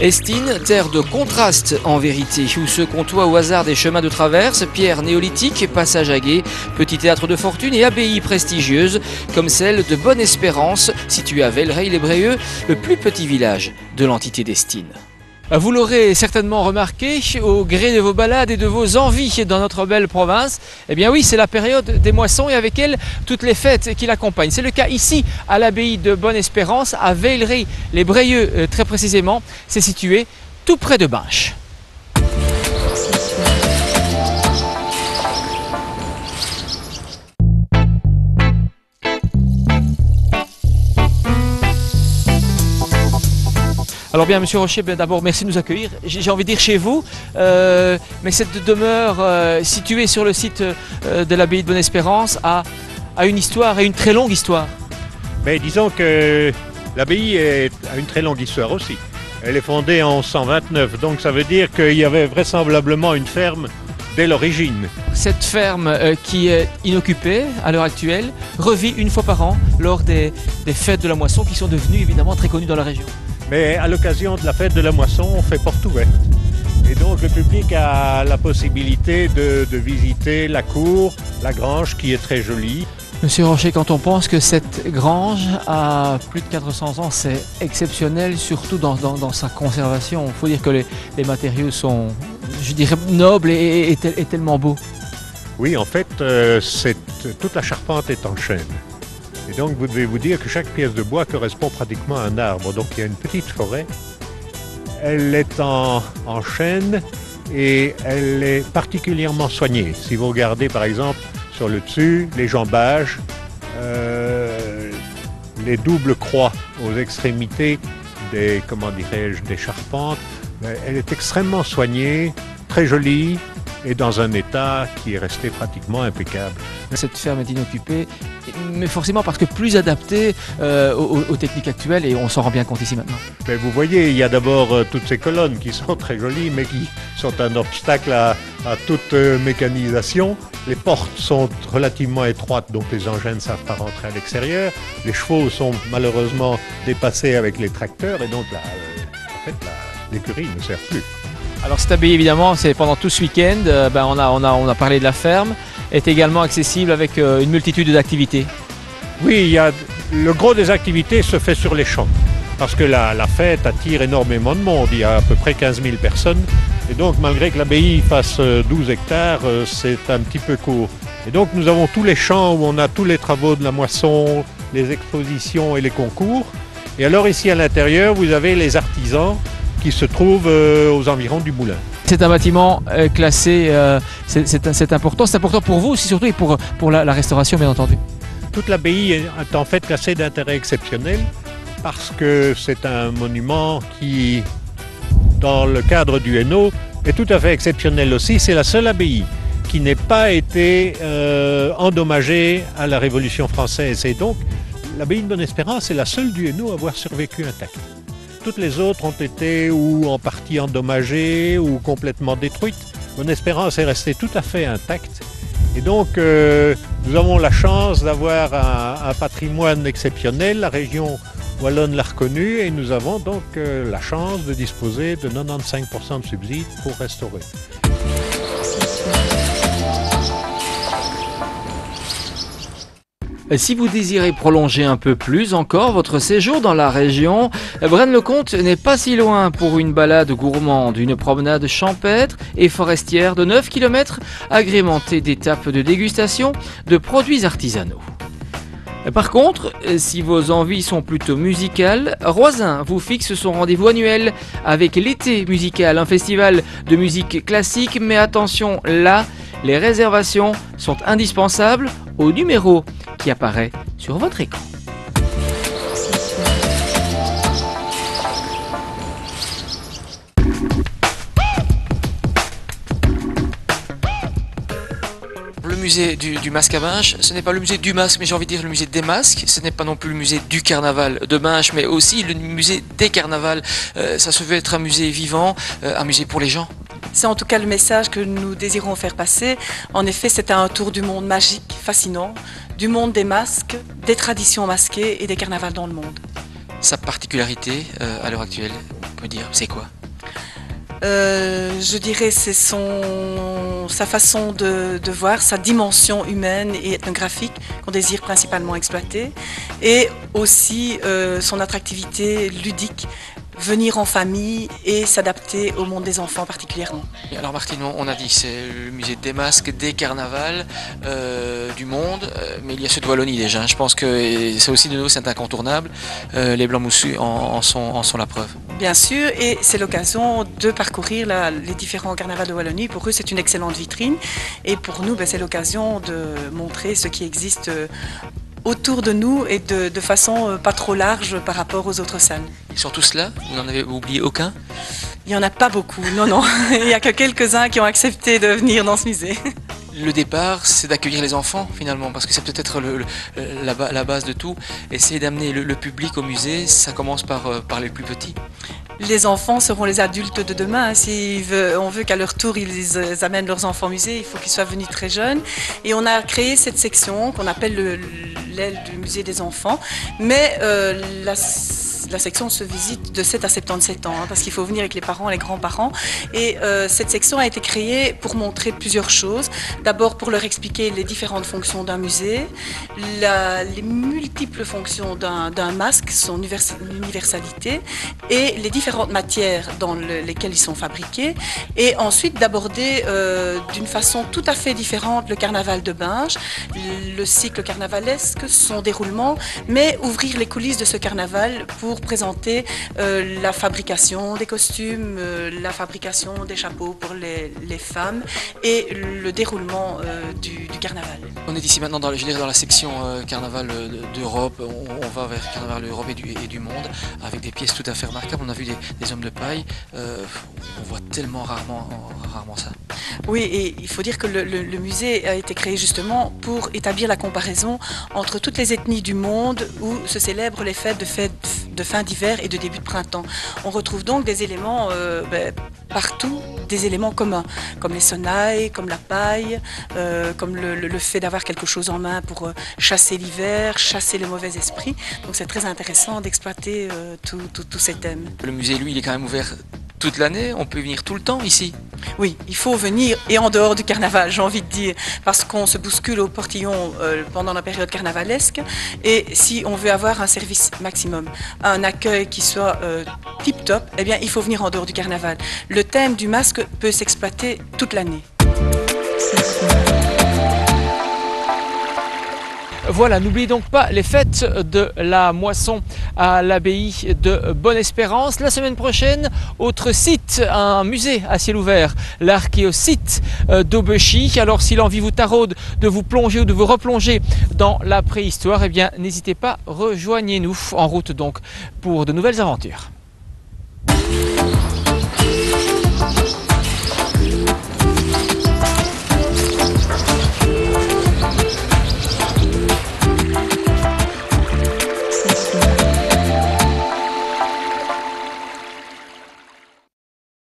Estine, terre de contraste en vérité, où se côtoient au hasard des chemins de traverse, pierres néolithiques, passages à guet, petit théâtre de fortune et abbayes prestigieuses, comme celle de Bonne-Espérance, située à Vellereille-les-Bréeux, le plus petit village de l'entité d'Estine. Vous l'aurez certainement remarqué, au gré de vos balades et de vos envies dans notre belle province, eh bien oui, c'est la période des moissons et avec elle toutes les fêtes qui l'accompagnent. C'est le cas ici à l'abbaye de Bonne-Espérance, à Vellereille-les-Bréeux très précisément. C'est situé tout près de Binche. Alors bien, Monsieur Rocher, d'abord merci de nous accueillir. J'ai envie de dire chez vous, mais cette demeure située sur le site de l'abbaye de Bonne-Espérance a une histoire, et une très longue histoire. Mais disons que l'abbaye a une très longue histoire aussi. Elle est fondée en 1129, donc ça veut dire qu'il y avait vraisemblablement une ferme dès l'origine. Cette ferme qui est inoccupée à l'heure actuelle revit une fois par an lors des fêtes de la moisson qui sont devenues évidemment très connues dans la région. Mais à l'occasion de la fête de la moisson, on fait porte ouverte. Et donc le public a la possibilité de visiter la cour, la grange qui est très jolie. Monsieur Rocher, quand on pense que cette grange a plus de 400 ans, c'est exceptionnel, surtout dans sa conservation. Il faut dire que les matériaux sont, je dirais, nobles et tellement beaux. Oui, en fait, toute la charpente est en chêne. Et donc vous devez vous dire que chaque pièce de bois correspond pratiquement à un arbre. Donc il y a une petite forêt, elle est en chêne et elle est particulièrement soignée. Si vous regardez par exemple sur le dessus, les jambages, les doubles croix aux extrémités des charpentes, elle est extrêmement soignée, très jolie et dans un état qui est resté pratiquement impeccable. Cette ferme est inoccupée, mais forcément parce que plus adaptée aux techniques actuelles, et on s'en rend bien compte ici maintenant. Mais vous voyez, il y a d'abord toutes ces colonnes qui sont très jolies, mais qui sont un obstacle à toute mécanisation. Les portes sont relativement étroites, donc les engins ne savent pas rentrer à l'extérieur. Les chevaux sont malheureusement dépassés avec les tracteurs, et donc l'écurie ne sert plus. Alors cette abbaye, évidemment, c'est pendant tout ce week-end, on a parlé de la ferme, est également accessible avec une multitude d'activités. Oui, le gros des activités se fait sur les champs, parce que la fête attire énormément de monde, il y a à peu près 15 000 personnes, et donc malgré que l'abbaye fasse 12 hectares, c'est un petit peu court. Et donc nous avons tous les champs où on a tous les travaux de la moisson, les expositions et les concours, et alors ici à l'intérieur vous avez les artisans, qui se trouve aux environs du moulin. C'est un bâtiment classé, c'est important. C'est important pour vous aussi, surtout, et pour la restauration, bien entendu. Toute l'abbaye est en fait classée d'intérêt exceptionnel parce que c'est un monument qui, dans le cadre du Hainaut, est tout à fait exceptionnel aussi. C'est la seule abbaye qui n'ait pas été endommagée à la Révolution française. Et donc, l'abbaye de Bonne-Espérance est la seule du Hainaut à avoir survécu intacte. Toutes les autres ont été ou en partie endommagées ou complètement détruites. Bonne-Espérance est restée tout à fait intacte. Et donc, nous avons la chance d'avoir un patrimoine exceptionnel. La région wallonne l'a reconnu et nous avons donc la chance de disposer de 95% de subsides pour restaurer. Si vous désirez prolonger un peu plus encore votre séjour dans la région, Braine-le-Comte n'est pas si loin pour une balade gourmande, une promenade champêtre et forestière de 9 km agrémentée d'étapes de dégustation de produits artisanaux. Par contre, si vos envies sont plutôt musicales, Roisin vous fixe son rendez-vous annuel avec l'été musical, un festival de musique classique, mais attention là, les réservations sont indispensables au numéro qui apparaît sur votre écran. Le musée du masque à Binche, ce n'est pas le musée du masque, mais j'ai envie de dire le musée des masques. Ce n'est pas non plus le musée du carnaval de Binche, mais aussi le musée des carnavals. Ça se veut être un musée vivant, un musée pour les gens. C'est en tout cas le message que nous désirons faire passer. En effet, c'est un tour du monde magique, fascinant, du monde des masques, des traditions masquées et des carnavals dans le monde. Sa particularité à l'heure actuelle, on peut dire, c'est quoi? Je dirais c'est sa façon de voir, sa dimension humaine et ethnographique qu'on désire principalement exploiter, et aussi son attractivité ludique, venir en famille et s'adapter au monde des enfants particulièrement. Et alors Martine, on a dit c'est le musée des masques, des carnavals, du monde, mais il y a ceux de Wallonie déjà. Je pense que ça aussi de nous c'est incontournable. Les Blancs Moussus en sont la preuve. Bien sûr, et c'est l'occasion de parcourir les différents carnavals de Wallonie. Pour eux, c'est une excellente vitrine, et pour nous, c'est l'occasion de montrer ce qui existe autour de nous et de façon pas trop large par rapport aux autres salles. Ils sont tous là? Vous n'en avez oublié aucun? Il n'y en a pas beaucoup, non. Il n'y a que quelques-uns qui ont accepté de venir dans ce musée. Le départ, c'est d'accueillir les enfants finalement, parce que c'est peut-être la base de tout. Essayer d'amener le public au musée, ça commence par les plus petits. Les enfants seront les adultes de demain. Si on veut qu'à leur tour, ils amènent leurs enfants au musée, il faut qu'ils soient venus très jeunes. Et on a créé cette section qu'on appelle l'aile du musée des enfants. Mais la section se visite de 7 à 77 ans, parce qu'il faut venir avec les parents, les grands-parents. Et cette section a été créée pour montrer plusieurs choses. D'abord pour leur expliquer les différentes fonctions d'un musée, les multiples fonctions d'un masque, son universalité, et les différentes matières dans lesquelles ils sont fabriqués. Et ensuite d'aborder d'une façon tout à fait différente le carnaval de Binge, le cycle carnavalesque, son déroulement, mais ouvrir les coulisses de ce carnaval pour présenter la fabrication des costumes, la fabrication des chapeaux pour les femmes et le déroulement du carnaval. On est ici maintenant dans la section carnaval d'Europe. On va vers carnaval d'Europe et du monde avec des pièces tout à fait remarquables. On a vu des hommes de paille. On voit tellement rarement ça. Oui, et il faut dire que le musée a été créé justement pour établir la comparaison entre toutes les ethnies du monde où se célèbrent les fêtes de fin d'hiver et de début de printemps. On retrouve donc des éléments partout, des éléments communs, comme les sonnailles, comme la paille, comme le fait d'avoir quelque chose en main pour chasser l'hiver, chasser le mauvais esprit. Donc c'est très intéressant d'exploiter tous ces thèmes. Le musée, lui, il est quand même ouvert toute l'année, on peut venir tout le temps ici? Oui, il faut venir, et en dehors du carnaval, j'ai envie de dire, parce qu'on se bouscule au portillon pendant la période carnavalesque, et si on veut avoir un service maximum, un accueil qui soit tip-top, eh bien il faut venir en dehors du carnaval. Le thème du masque peut s'exploiter toute l'année. Voilà, n'oubliez donc pas les fêtes de la moisson à l'abbaye de Bonne-Espérance. La semaine prochaine, autre site, un musée à ciel ouvert, l'archéosite d'Aubechy. Alors si l'envie vous taraude de vous plonger ou de vous replonger dans la préhistoire, eh bien n'hésitez pas, rejoignez-nous en route donc pour de nouvelles aventures.